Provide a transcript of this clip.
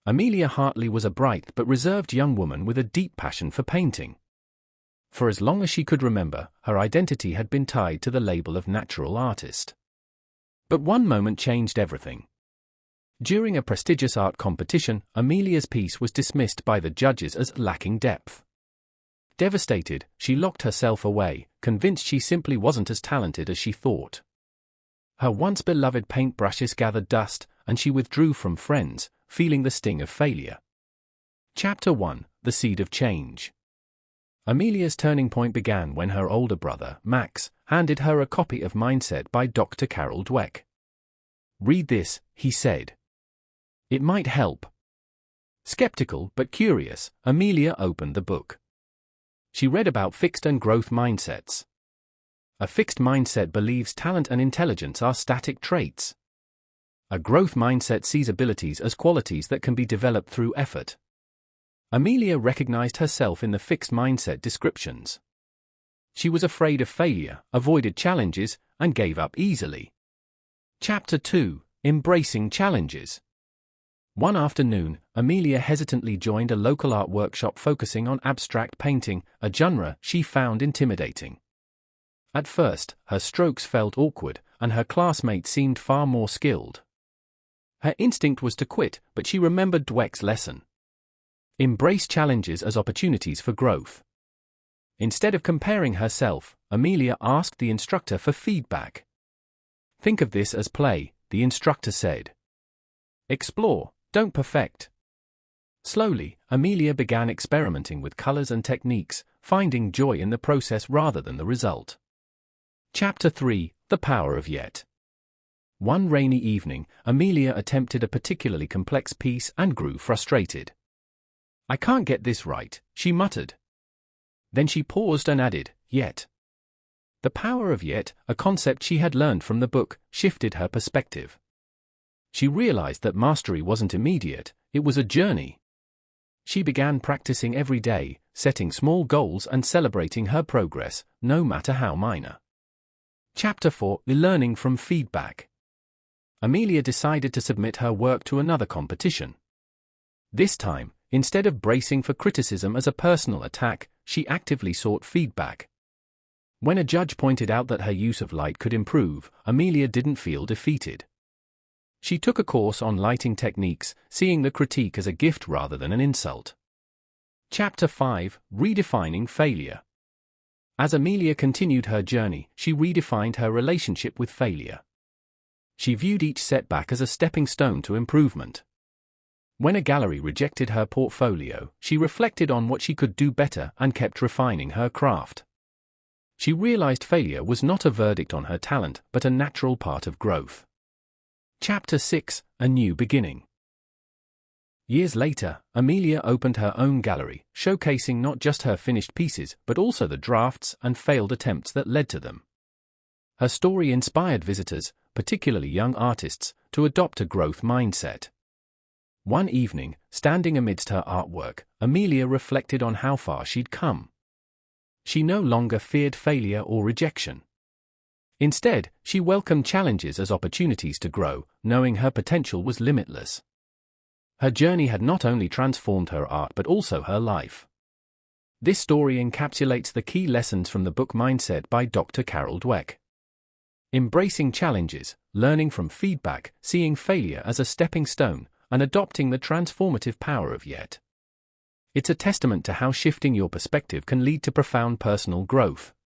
Amelia Hartley was a bright but reserved young woman with a deep passion for painting. For as long as she could remember, her identity had been tied to the label of natural artist. But one moment changed everything. During a prestigious art competition, Amelia's piece was dismissed by the judges as lacking depth. Devastated, she locked herself away, convinced she simply wasn't as talented as she thought. Her once beloved paintbrushes gathered dust, and she withdrew from friends, feeling the sting of failure. Chapter 1: The Seed of Change. Amelia's turning point began when her older brother, Max, handed her a copy of Mindset by Dr. Carol Dweck. "Read this," he said. "It might help." Skeptical but curious, Amelia opened the book. She read about fixed and growth mindsets. A fixed mindset believes talent and intelligence are static traits. A growth mindset sees abilities as qualities that can be developed through effort. Amelia recognized herself in the fixed mindset descriptions. She was afraid of failure, avoided challenges, and gave up easily. Chapter 2: Embracing Challenges. One afternoon, Amelia hesitantly joined a local art workshop focusing on abstract painting, a genre she found intimidating. At first, her strokes felt awkward, and her classmates seemed far more skilled. Her instinct was to quit, but she remembered Dweck's lesson. Embrace challenges as opportunities for growth. Instead of comparing herself, Amelia asked the instructor for feedback. "Think of this as play," the instructor said. "Explore, don't perfect." Slowly, Amelia began experimenting with colors and techniques, finding joy in the process rather than the result. Chapter 3: The Power of Yet. One rainy evening, Amelia attempted a particularly complex piece and grew frustrated. "I can't get this right," she muttered. Then she paused and added, "Yet." The power of yet, a concept she had learned from the book, shifted her perspective. She realized that mastery wasn't immediate, it was a journey. She began practicing every day, setting small goals and celebrating her progress, no matter how minor. Chapter 4: Learning from Feedback. Amelia decided to submit her work to another competition. This time, instead of bracing for criticism as a personal attack, she actively sought feedback. When a judge pointed out that her use of light could improve, Amelia didn't feel defeated. She took a course on lighting techniques, seeing the critique as a gift rather than an insult. Chapter 5: Redefining Failure. As Amelia continued her journey, she redefined her relationship with failure. She viewed each setback as a stepping stone to improvement. When a gallery rejected her portfolio, she reflected on what she could do better and kept refining her craft. She realized failure was not a verdict on her talent, but a natural part of growth. Chapter 6: A New Beginning. Years later, Amelia opened her own gallery, showcasing not just her finished pieces, but also the drafts and failed attempts that led to them. Her story inspired visitors, particularly young artists, to adopt a growth mindset. One evening, standing amidst her artwork, Amelia reflected on how far she'd come. She no longer feared failure or rejection. Instead, she welcomed challenges as opportunities to grow, knowing her potential was limitless. Her journey had not only transformed her art but also her life. This story encapsulates the key lessons from the book Mindset by Dr. Carol Dweck. Embracing challenges, learning from feedback, seeing failure as a stepping stone, and adopting the transformative power of yet. It's a testament to how shifting your perspective can lead to profound personal growth.